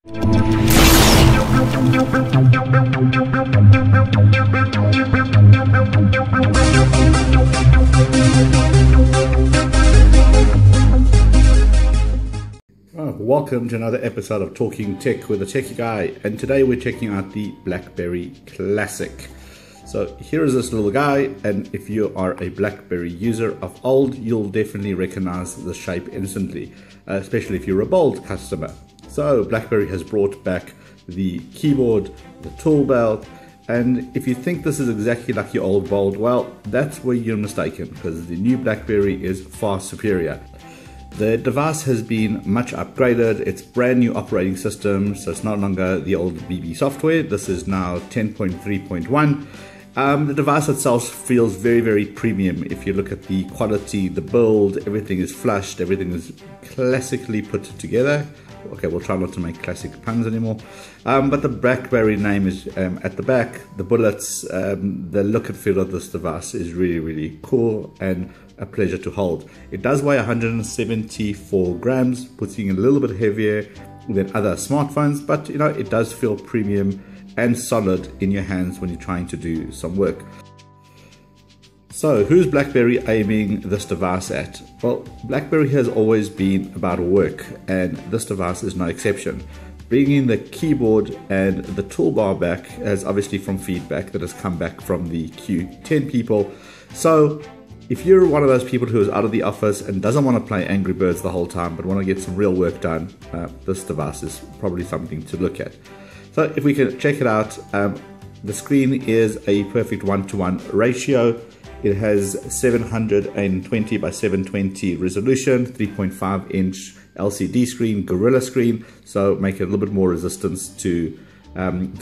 Welcome to another episode of Talking Tech with the Techie Guy, and today we're checking out the BlackBerry Classic. So here is this little guy, and if you are a BlackBerry user of old, you'll definitely recognize the shape instantly, especially if you're a bold customer. So BlackBerry has brought back the keyboard, the tool belt, and if you think this is exactly like your old bold, well, that's where you're mistaken, because the new BlackBerry is far superior. The device has been much upgraded. It's brand new operating system, so it's no longer the old BB software. This is now 10.3.1. The device itself feels very, very premium. If you look at the quality, the build, everything is flushed, everything is classically put together. Okay, we'll try not to make classic puns anymore. But the BlackBerry name is at the back. The bullets, the look and feel of this device is really, really cool and a pleasure to hold. It does weigh 174 grams, putting it a little bit heavier than other smartphones, but you know, it does feel premium and solid in your hands when you're trying to do some work. So who's BlackBerry aiming this device at? Well, BlackBerry has always been about work, and this device is no exception. Bringing the keyboard and the toolbar back as obviously from feedback that has come back from the Q10 people. So if you're one of those people who is out of the office and doesn't want to play Angry Birds the whole time but want to get some real work done, this device is probably something to look at. So if we can check it out, the screen is a perfect 1:1 ratio. It has 720 by 720 resolution, 3.5 inch LCD screen, Gorilla screen, so make it a little bit more resistance to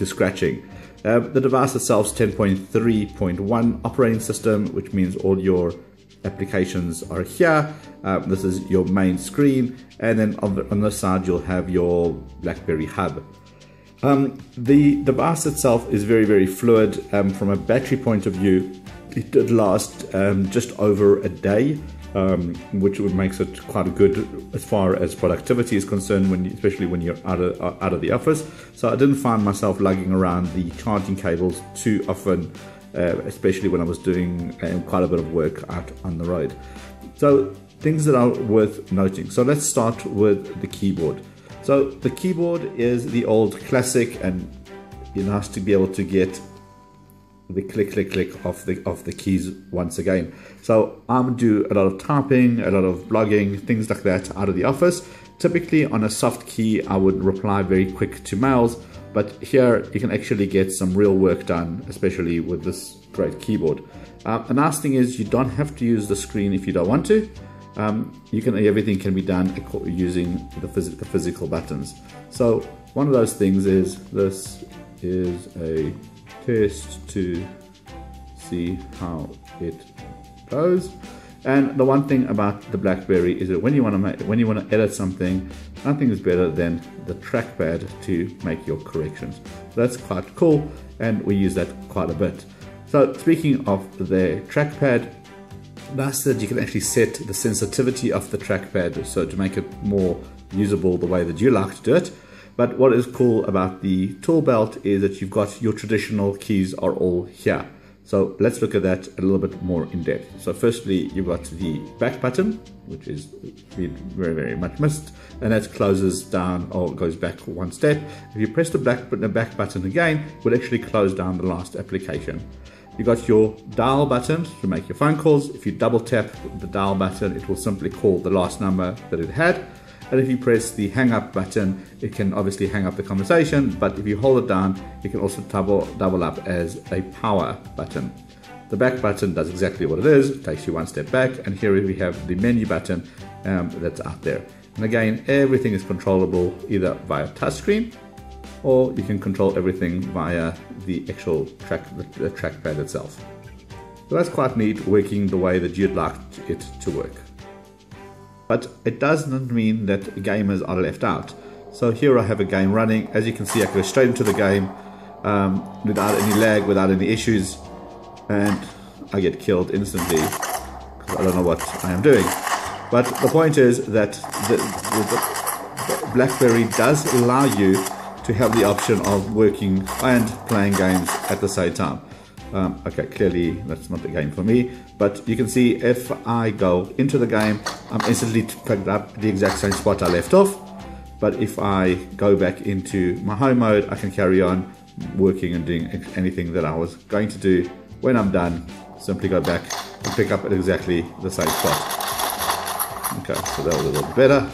scratching. The device itself is 10.3.1 operating system, which means all your applications are here. This is your main screen, and then on this side you'll have your BlackBerry hub. The device itself is very, very fluid. From a battery point of view, it did last just over a day, which makes it quite good as far as productivity is concerned, especially when you're out of the office. So I didn't find myself lugging around the charging cables too often, especially when I was doing quite a bit of work out on the road. So things that are worth noting. So let's start with the keyboard. So the keyboard is the old classic, and you're nice to be able to get the click of the keys once again. So I'm do a lot of typing, a lot of blogging, things like that out of the office. Typically on a soft key I would reply very quick to mails, but here you can actually get some real work done, especially with this great keyboard. The nice thing is you don't have to use the screen if you don't want to. Everything can be done using the physical buttons. So one of those things is, this is a test to see how it goes. And the one thing about the BlackBerry is that when you want to edit something, nothing is better than the trackpad to make your corrections. So that's quite cool, and we use that quite a bit. So speaking of the trackpad, that's that you can actually set the sensitivity of the trackpad so to make it more usable the way that you like to do it. But what is cool about the tool belt is that you've got your traditional keys are all here. So let's look at that a little bit more in depth. So firstly, you've got the back button, which is very, very much missed, and that closes down or goes back one step. If you press the back button again, it will actually close down the last application. You've got your dial button to make your phone calls. If you double tap the dial button, it will simply call the last number that it had. And if you press the hang up button, it can obviously hang up the conversation, but if you hold it down, it can also double up as a power button. The back button does exactly what it is. It takes you one step back, and here we have the menu button that's out there. And again, everything is controllable either via touchscreen, or you can control everything via the actual trackpad itself. So that's quite neat, working the way that you'd like it to work. But it doesn't mean that gamers are left out. So here I have a game running. As you can see, I go straight into the game without any lag, without any issues, and I get killed instantly because I don't know what I am doing. But the point is that BlackBerry does allow you to have the option of working and playing games at the same time. Okay, clearly that's not the game for me, but you can see if I go into the game, I'm instantly picked up the exact same spot I left off. But if I go back into my home mode, I can carry on working and doing anything that I was going to do. When I'm done, simply go back and pick up at exactly the same spot. Okay, so that was a little bit better.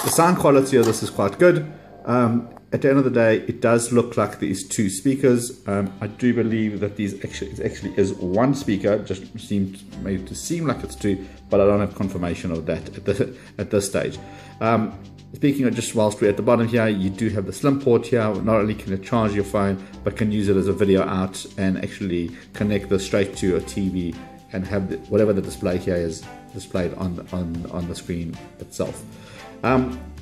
The sound quality of this is quite good. At the end of the day, it does look like these two speakers. I do believe that it actually is one speaker. Just made it to seem like it's two, but I don't have confirmation of that at this stage. Speaking of, just whilst we're at the bottom here, you do have the slim port here. Not only can it charge your phone, but can use it as a video out and actually connect this straight to your TV and have whatever the display here is displayed on the screen itself.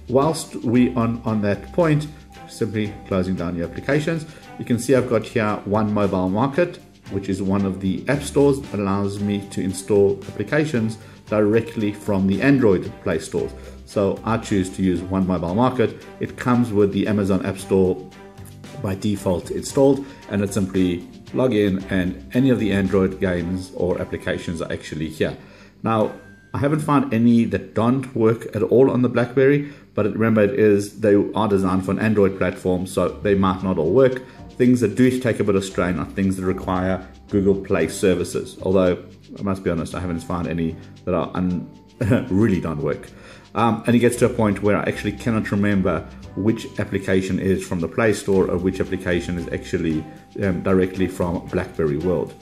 Whilst we on that point, simply closing down your applications, you can see I've got here One Mobile Market, which is one of the app stores that allows me to install applications directly from the Android Play stores. So I choose to use One Mobile Market. It comes with the Amazon App Store by default installed, and it's simply log in and any of the Android games or applications are actually here. Now, I haven't found any that don't work at all on the BlackBerry, but remember they are designed for an Android platform, so they might not all work. Things that do take a bit of strain are things that require Google Play services, although I must be honest, I haven't found any that are really don't work. And it gets to a point where I actually cannot remember which application is from the Play Store or which application is actually directly from BlackBerry World.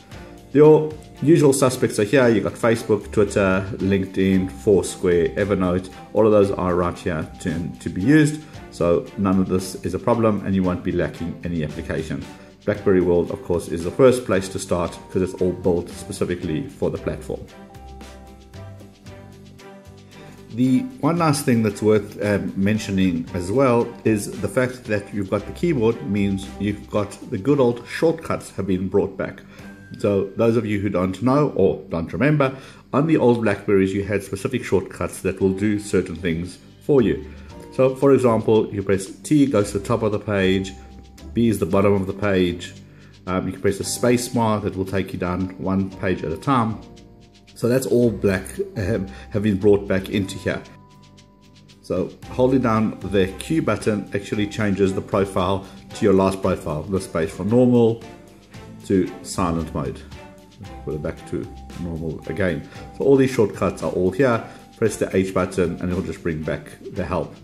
Your usual suspects are here. You've got Facebook, Twitter, LinkedIn, Foursquare, Evernote. All of those are right here to be used. So none of this is a problem and you won't be lacking any application. BlackBerry World, of course, is the first place to start because it's all built specifically for the platform. The one last thing that's worth mentioning as well is the fact that you've got the keyboard means you've got the good old shortcuts have been brought back. So those of you who don't know or don't remember, on the old BlackBerries you had specific shortcuts that will do certain things for you. So for example, you press T, goes to the top of the page, B is the bottom of the page, you can press a space bar that will take you down one page at a time. So that's all have been brought back into here. So holding down the Q button actually changes the profile to your last profile, the space from normal to silent mode. Put it back to normal again. So all these shortcuts are all here. Press the H button and it will just bring back the help.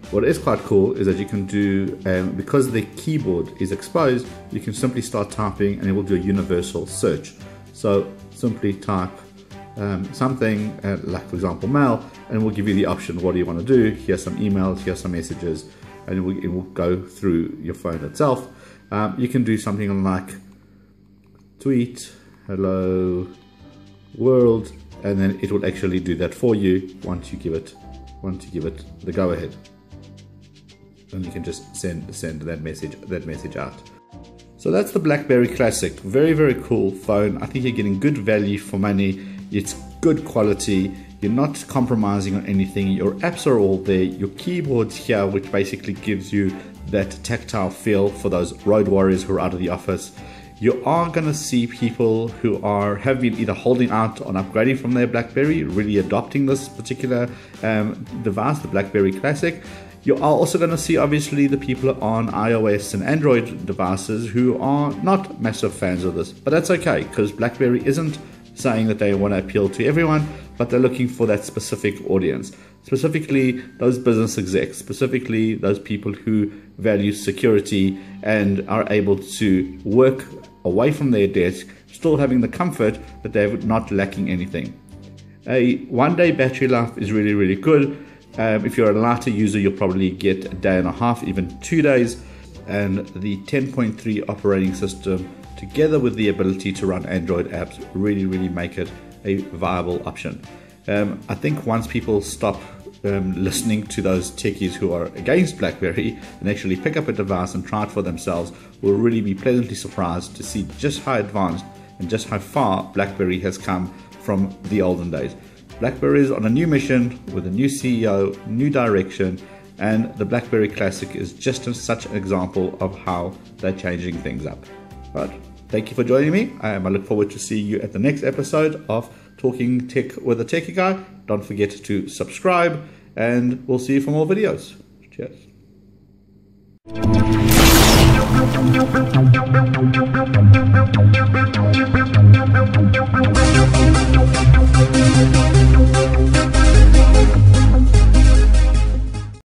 What is quite cool is that you can do, because the keyboard is exposed, you can simply start typing and it will do a universal search. So simply type something like, for example, mail, and it will give you the option, what do you want to do? Here's some emails, here's some messages, and it will go through your phone itself. You can do something like tweet, hello world, and then it will actually do that for you once you give it the go ahead. And you can just send that message out. So that's the BlackBerry Classic. Very, very cool phone. I think you're getting good value for money. It's good quality. You're not compromising on anything. Your apps are all there. Your keyboard's here, which basically gives you that tactile feel for those road warriors who are out of the office. You are going to see people who have been either holding out on upgrading from their BlackBerry, really adopting this particular device, the BlackBerry Classic. You are also going to see, obviously, the people on iOS and Android devices who are not massive fans of this. But that's okay, because BlackBerry isn't saying that they want to appeal to everyone, but they're looking for that specific audience. Specifically, those business execs, specifically those people who value security and are able to work away from their desk, still having the comfort that they're not lacking anything. A one-day battery life is really, really good. If you're a lighter user, you'll probably get a day and a half, even 2 days. And the 10.3 operating system, together with the ability to run Android apps, really, really make it a viable option. I think once people stop listening to those techies who are against BlackBerry and actually pick up a device and try it for themselves will really be pleasantly surprised to see just how advanced and just how far BlackBerry has come from the olden days. BlackBerry is on a new mission with a new CEO, new direction, and the BlackBerry Classic is just such an example of how they're changing things up. But thank you for joining me. I look forward to seeing you at the next episode of Talking Tech with the Techie Guy. Don't forget to subscribe, and we'll see you for more videos. Cheers.